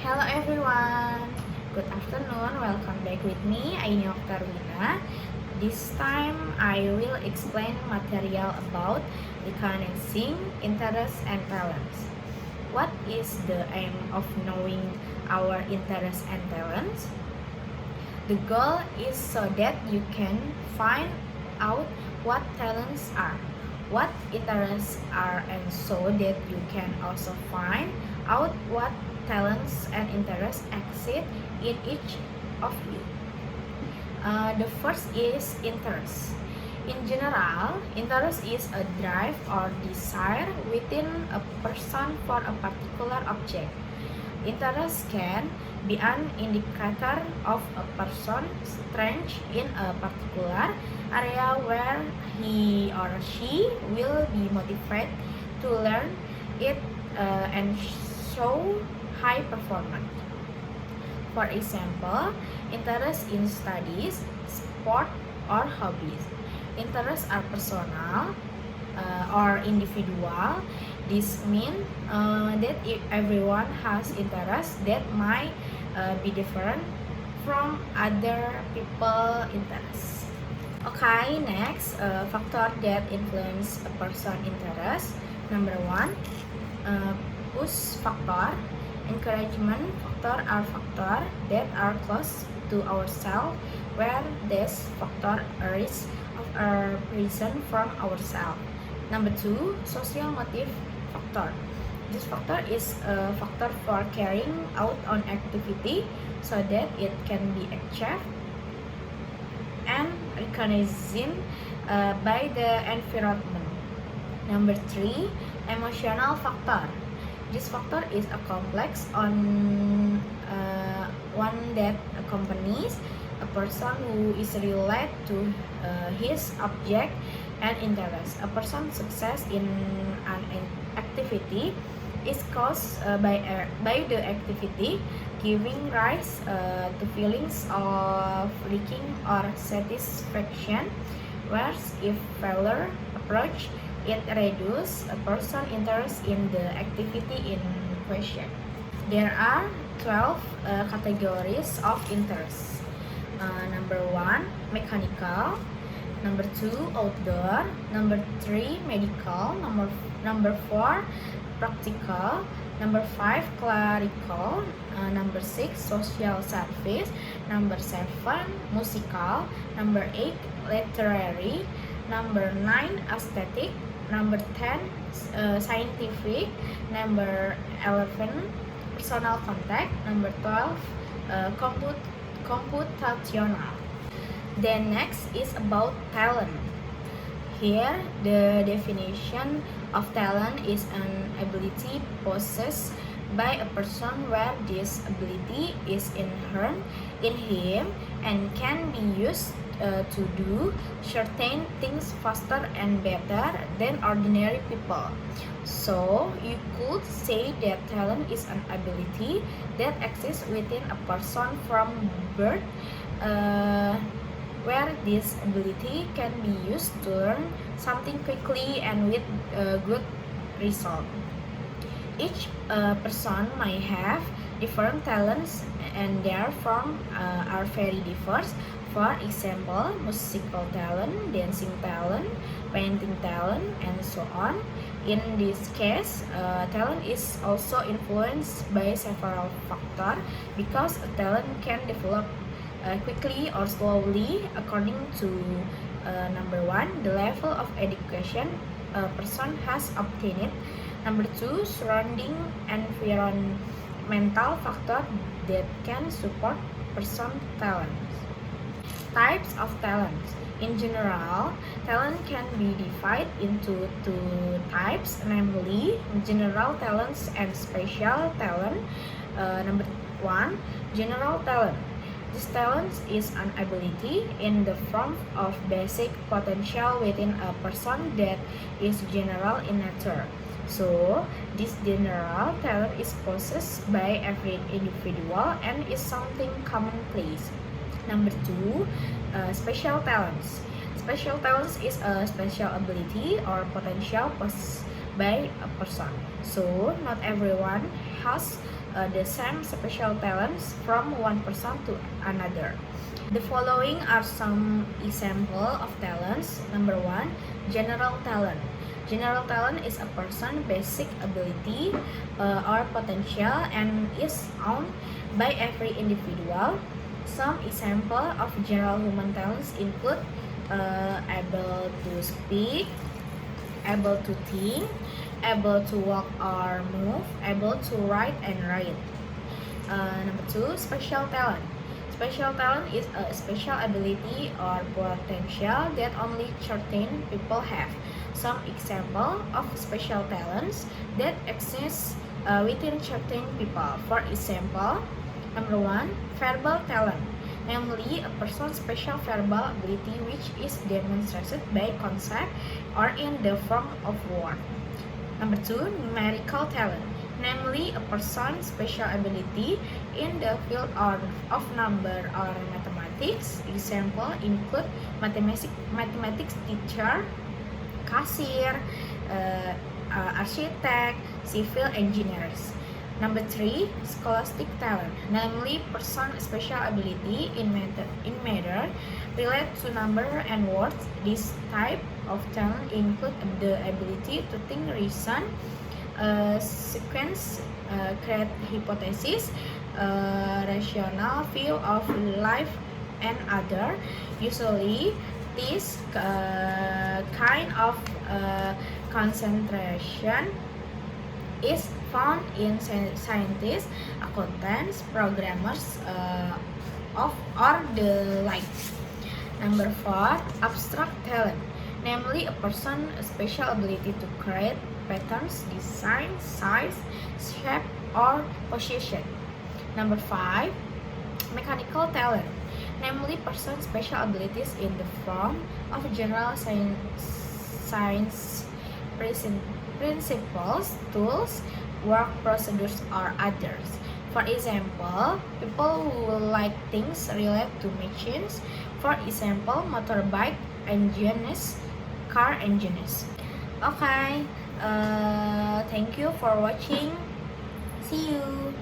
Hello everyone, good afternoon, welcome back with me, Aini Oktarwina. This time I will explain material about recognizing interests and talents. What is the aim of knowing our interests and talents? The goal is so that you can find out what talents are, what interests are, and so that you can also find out what talents and interests exist in each of you. The first is interest. In general, interest is a drive or desire within a person for a particular object. Interest can be an indicator of a person's strength in a particular area where he or she will be motivated to learn it and show high performance. For example, interest in studies, sport, or hobbies. Interests are personal or individual. This means that if everyone has interests that might be different from other people's interests. Okay, next factor that influence a person's interest. Number one, push factor. Encouragement factor are factors that are close to ourselves, where this factor arises of a reason from ourselves. Number two, social motive factor. This factor is a factor for carrying out an activity so that it can be achieved and recognized by the environment. Number three, emotional factor. This factor is a complex one that accompanies a person who is related to his object and interest. A person's success in an activity is caused by the activity, giving rise to feelings of lacking or satisfaction, whereas if failure approach, it reduces a person's interest in the activity in question. There are 12 categories of interest. Number one, mechanical. Number two, outdoor. Number three, medical. Number four, practical. Number five, clerical. Number six, social service. Number seven, musical. Number eight, literary. Number nine, aesthetic. Number 10, scientific. Number 11, personal contact. Number 12, computational. Then next is about talent. Here, the definition of talent is an ability possessed by a person where this ability is inherent in him and can be used to do certain things faster and better than ordinary people. So you could say that talent is an ability that exists within a person from birth, where this ability can be used to learn something quickly and with good result. Each person may have different talents and therefore are very diverse. For example, musical talent, dancing talent, painting talent, and so on. In this case, talent is also influenced by several factors because a talent can develop quickly or slowly according to number one, the level of education a person has obtained. Number two, surrounding environmental factor that can support person talents. Types of talents. In general, talent can be divided into two types, namely general talents and special talent. Number one, general talent. This talent is an ability in the form of basic potential within a person that is general in nature. So, this general talent is possessed by every individual and is something commonplace. Number two, special talents. Special talents is a special ability or potential possessed by a person. So not everyone has the same special talents from one person to another. The following are some examples of talents. Number 1, general talent. General talent is a person's basic ability or potential and is owned by every individual. Some examples of general human talents include able to speak, able to think, able to walk or move, able to write and write. Number 2, special talent. Special talent is a special ability or potential that only certain people have. Some example of special talents that exist within certain people. For example, number 1, verbal talent, namely a person's special verbal ability which is demonstrated by concept or in the form of word. Number 2, numerical talent, namely a person's special ability in the field of number or mathematics. Example include mathematics teacher, cashier, architect, civil engineers. Number 3, scholastic talent, namely person's special ability in matter related to number and words. This type of talent include the ability to think, reason, sequence, create hypothesis, rational view of life, and other. Usually, this kind of concentration is found in scientists, accountants, programmers, or the like. Number 4, abstract talent, namely a person's special ability to create patterns, design, size, shape, or position. Number 5, mechanical talent, namely person's special abilities in the form of general science principles, tools, work procedures, or others. For example, people who like things related to machines. For example, motorbike engines, car engines. Okay, thank you for watching. See you.